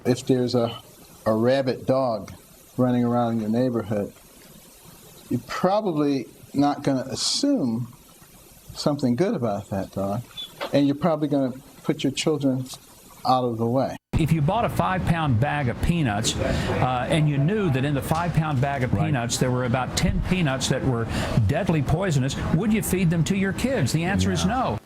if there's a rabid dog running around in your neighborhood, you're probably not going to assume something good about that dog, and you're probably going to put your children out of the way. If you bought a 5-pound bag of peanuts and you knew that in the 5-pound bag of peanuts there were about 10 peanuts that were deadly poisonous, would you feed them to your kids? The answer is no.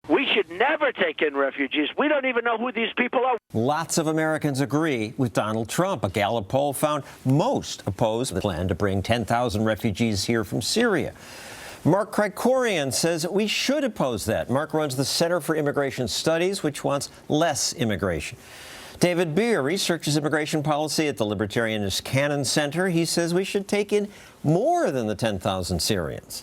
We should never take in refugees. We don't even know who these people are. Lots of Americans agree with Donald Trump. A Gallup poll found most oppose the plan to bring 10,000 refugees here from Syria. Mark Krikorian says we should oppose that. Mark runs the Center for Immigration Studies, which wants less immigration. David Beer researches immigration policy at the Libertarianist Cannon Center. He says we should take in more than the 10,000 Syrians.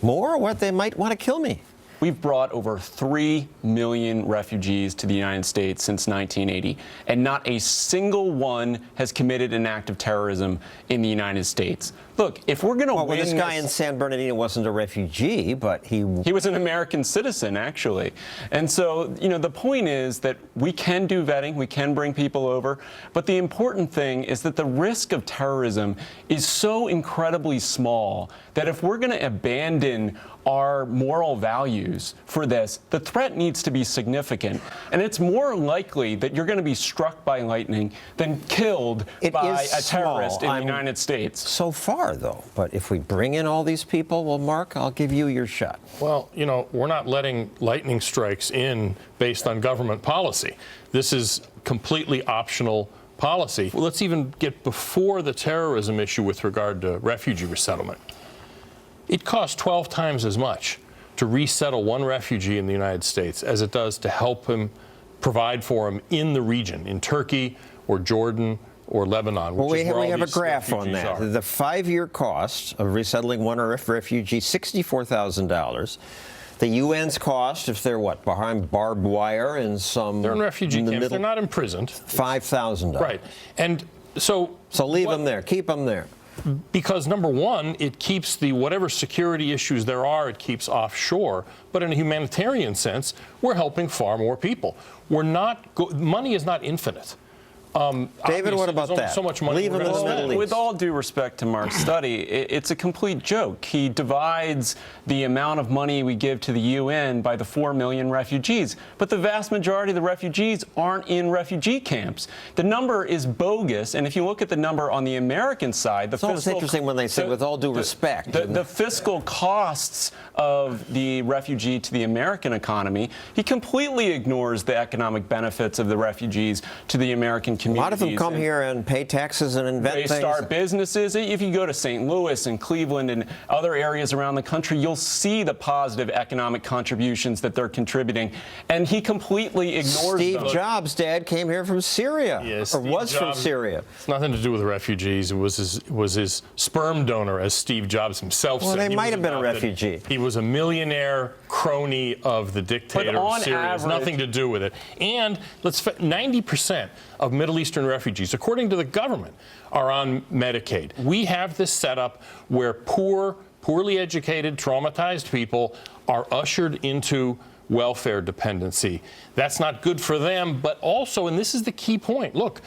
More? What? They might want to kill me. We've brought over 3 million refugees to the United States since 1980, and not a single one has committed an act of terrorism in the United States. Look, if we're going to win this guy in San Bernardino wasn't a refugee, but he was an American citizen, actually. And so, you know, the point is that we can do vetting, we can bring people over, but the important thing is that the risk of terrorism is so incredibly small that if we're going to abandon our moral values for this, the threat needs to be significant. And it's more likely that you're going to be struck by lightning than killed by a terrorist in the United States. So far, though. But if we bring in all these people, well, Mark, I'll give you your shot. Well, you know, we're not letting lightning strikes in based on government policy. This is completely optional policy. Well, let's even get before the terrorism issue with regard to refugee resettlement. It costs 12 times as much to resettle one refugee in the United States as it does to help him provide for him in the region, in Turkey or Jordan or Lebanon. Well, we have a graph on that. The 5-year cost of resettling one refugee, $64,000. The UN's cost, if they're behind barbed wire in some... They're in refugee camps. They're not imprisoned. $5,000. Right. And so... So leave them there. Keep them there. Because, number one, it keeps whatever security issues there are, it keeps offshore. But in a humanitarian sense, we're helping far more people. Money is not infinite. David, what about that? So much money. Leave them in the Middle East. With all due respect to Mark's study, it's a complete joke. He divides the amount of money we give to the UN by the 4 million refugees. But the vast majority of the refugees aren't in refugee camps. The number is bogus. And if you look at the number on the American side, it's always interesting when they say, with all due respect. The fiscal costs of the refugee to the American economy, he completely ignores the economic benefits of the refugees to the American community. A lot of them come here and pay taxes and invent things. They start businesses. If you go to St. Louis and Cleveland and other areas around the country, you'll see the positive economic contributions that they're contributing. And he completely ignores Steve them. Jobs' dad came here from Syria, yes, or was from Syria. It's nothing to do with refugees. It was his sperm donor, as Steve Jobs himself said. Well, they might have been a refugee. He was a millionaire crony of the dictator of Syria. It has nothing to do with it. And 90% of Middle Eastern refugees, according to the government, are on Medicaid. We have this setup where poorly educated, traumatized people are ushered into welfare dependency. That's not good for them, but also, and this is the key point, look,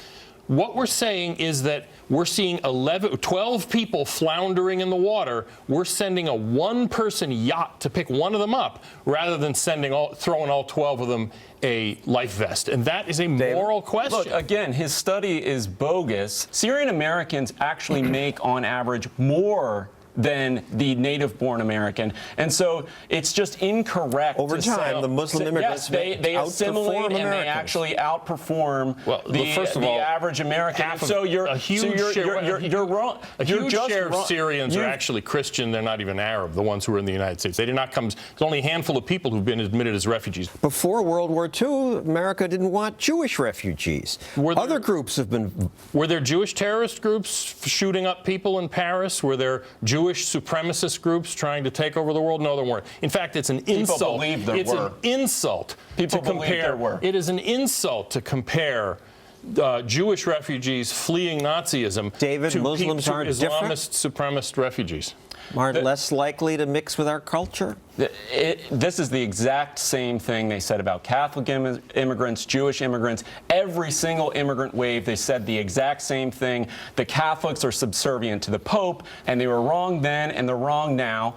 what we're saying is that we're seeing 12 people floundering in the water. We're sending a one-person yacht to pick one of them up rather than throwing all 12 of them a life vest. And that is a moral question. Look, again, his study is bogus. Syrian Americans actually make, on average, more than the native-born American. And so it's just incorrect over time, the Muslim immigrants they assimilate and they actually outperform the average American. So you're wrong. A huge share of Syrians are actually Christian. They're not even Arab, the ones who are in the United States. They did not come. There's only a handful of people who've been admitted as refugees. Before World War II, America didn't want Jewish refugees. Other groups have been... Were there Jewish terrorist groups shooting up people in Paris? Were there Jewish supremacist groups trying to take over the world? No, there weren't. In fact, it's an insult. People believe there were. It's an insult to compare. There were. It is an insult to compare Jewish refugees fleeing Nazism David, to Muslims aren't Islamist supremacist refugees. Aren't less likely to mix with our culture? This is the exact same thing they said about Catholic immigrants, Jewish immigrants. Every single immigrant wave, they said the exact same thing. The Catholics are subservient to the Pope, and they were wrong then and they're wrong now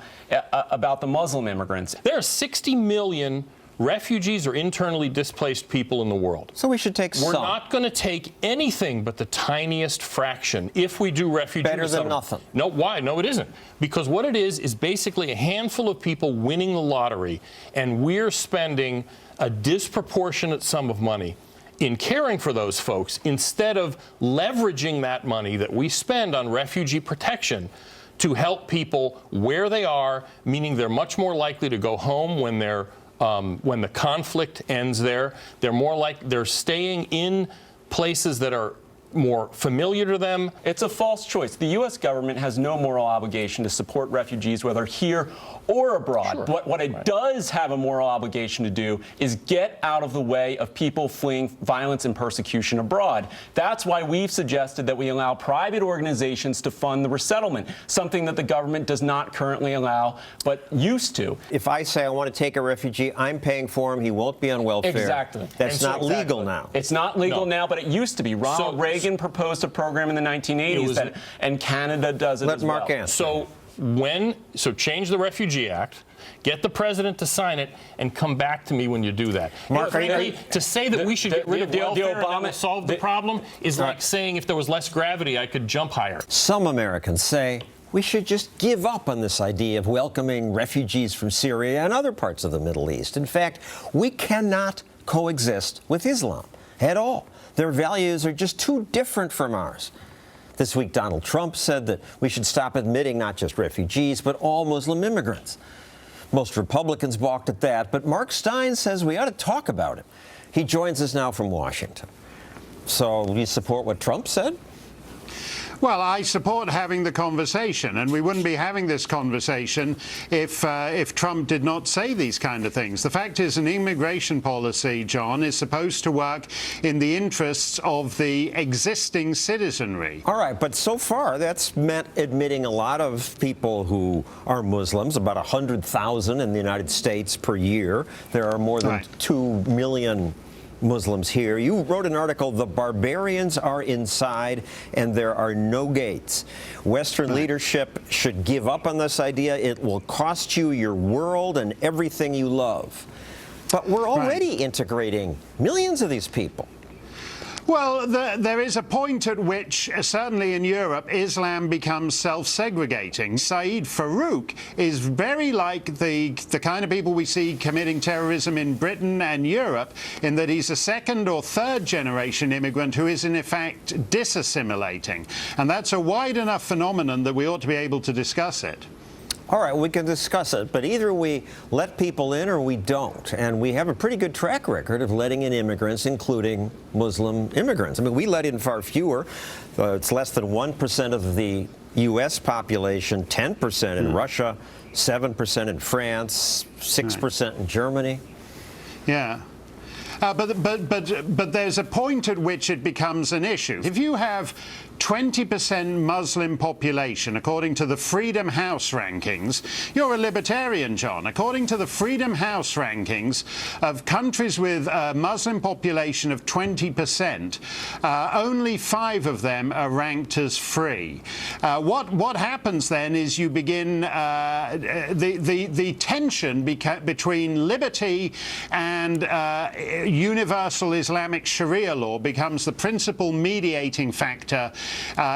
about the Muslim immigrants. There are 60 million refugees or internally displaced people in the world. So we should take We're some. not going to take anything but the tiniest fraction if we do refugee Better than resettlement. nothing. No, why? No, it isn't. Because what it is basically a handful of people winning the lottery, and we're spending a disproportionate sum of money in caring for those folks instead of leveraging that money that we spend on refugee protection to help people where they are, meaning they're much more likely to go home when the conflict ends there. They're staying in places that are more familiar to them. It's a false choice. The U.S. government has no moral obligation to support refugees, whether here or abroad. Sure. What it does have a moral obligation to do is get out of the way of people fleeing violence and persecution abroad. That's why we've suggested that we allow private organizations to fund the resettlement, something that the government does not currently allow, but used to. If I say I want to take a refugee, I'm paying for him, he won't be on welfare. Exactly. That's not legal now. It's not legal now, but it used to be. Ronald Reagan proposed a program in the 1980s, and Canada does it Let as well. Mark answer. So change the Refugee Act, get the president to sign it, and come back to me when you do that. Mark, frankly, to say that we should get rid of welfare and that will solve the problem is like saying if there was less gravity, I could jump higher. Some Americans say we should just give up on this idea of welcoming refugees from Syria and other parts of the Middle East. In fact, we cannot coexist with Islam at all. Their values are just too different from ours. This week, Donald Trump said that we should stop admitting not just refugees, but all Muslim immigrants. Most Republicans balked at that, but Mark Stein says we ought to talk about it. He joins us now from Washington. So you support what Trump said? Well, I support having the conversation, and we wouldn't be having this conversation if Trump did not say these kind of things. The fact is, an immigration policy, John, is supposed to work in the interests of the existing citizenry. All right, but so far that's meant admitting a lot of people who are Muslims, about 100,000 in the United States per year. There are more than 2 million Muslims here. You wrote an article, "The Barbarians Are Inside and There Are No Gates." Western leadership should give up on this idea. It will cost you your world and everything you love. But we're already integrating millions of these people. Well, there is a point at which, certainly in Europe, Islam becomes self-segregating. Saeed Farouk is very like the kind of people we see committing terrorism in Britain and Europe, in that he's a second or third generation immigrant who is in effect disassimilating. And that's a wide enough phenomenon that we ought to be able to discuss it. All right, we can discuss it, but either we let people in or we don't. And we have a pretty good track record of letting in immigrants, including Muslim immigrants. I mean, we let in far fewer. It's less than 1% of the U.S. population, 10% in Russia, 7% in France, 6% in Germany. Yeah. But there's a point at which it becomes an issue. If you have 20% Muslim population, according to the Freedom House rankings, you're a libertarian, John. According to the Freedom House rankings of countries with a Muslim population of 20%, only 5 of them are ranked as free. What happens then is you begin the tension between liberty and universal Islamic Sharia law becomes the principal mediating factor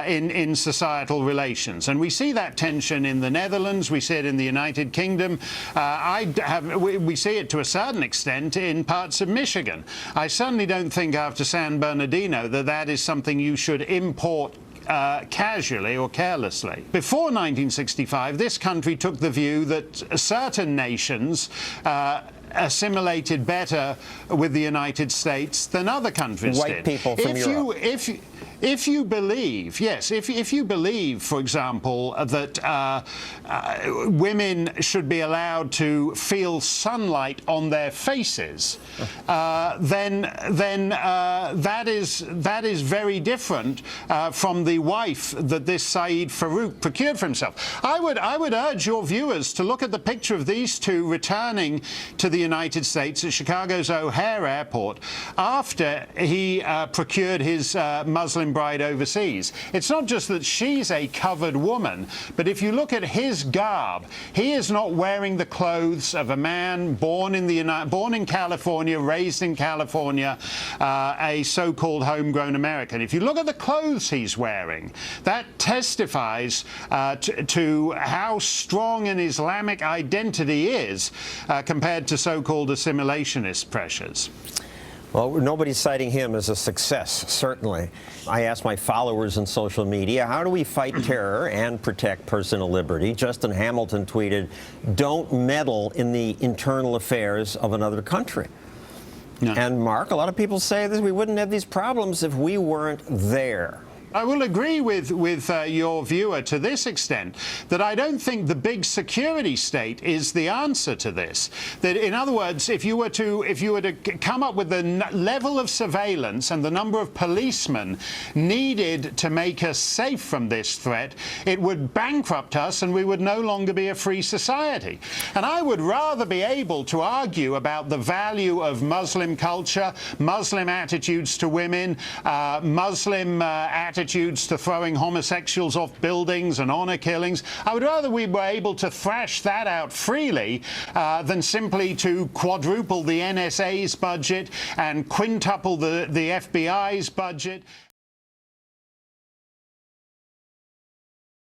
in societal relations. And we see that tension in the Netherlands, we see it in the United Kingdom, we see it to a certain extent in parts of Michigan. I certainly don't think after San Bernardino that is something you should import casually or carelessly. Before 1965, this country took the view that certain nations assimilated better with the United States than other countries White did. people from Europe. If you believe, yes, if you believe, for example, that women should be allowed to feel sunlight on their faces, then that is very different from the wife that this Saeed Farouk procured for himself. I would urge your viewers to look at the picture of these two returning to the United States at Chicago's O'Hare Airport after he procured his Muslim bride overseas. It's not just that she's a covered woman, but if you look at his garb, he is not wearing the clothes of a man born in California, raised in California, a so-called homegrown American. If you look at the clothes he's wearing, that testifies to how strong an Islamic identity is compared to so-called assimilationist pressures. Well, nobody's citing him as a success, certainly. I asked my followers on social media, how do we fight terror and protect personal liberty? Justin Hamilton tweeted, don't meddle in the internal affairs of another country. No. And Mark, a lot of people say that we wouldn't have these problems if we weren't there. I will agree with your viewer to this extent, that I don't think the big security state is the answer to this. That, in other words, if you were to come up with the level of surveillance and the number of policemen needed to make us safe from this threat, it would bankrupt us and we would no longer be a free society. And I would rather be able to argue about the value of Muslim culture, Muslim attitudes to women, Muslim attitudes to throwing homosexuals off buildings and honor killings. I would rather we were able to thrash that out freely than simply to quadruple the NSA's budget and quintuple the FBI's budget.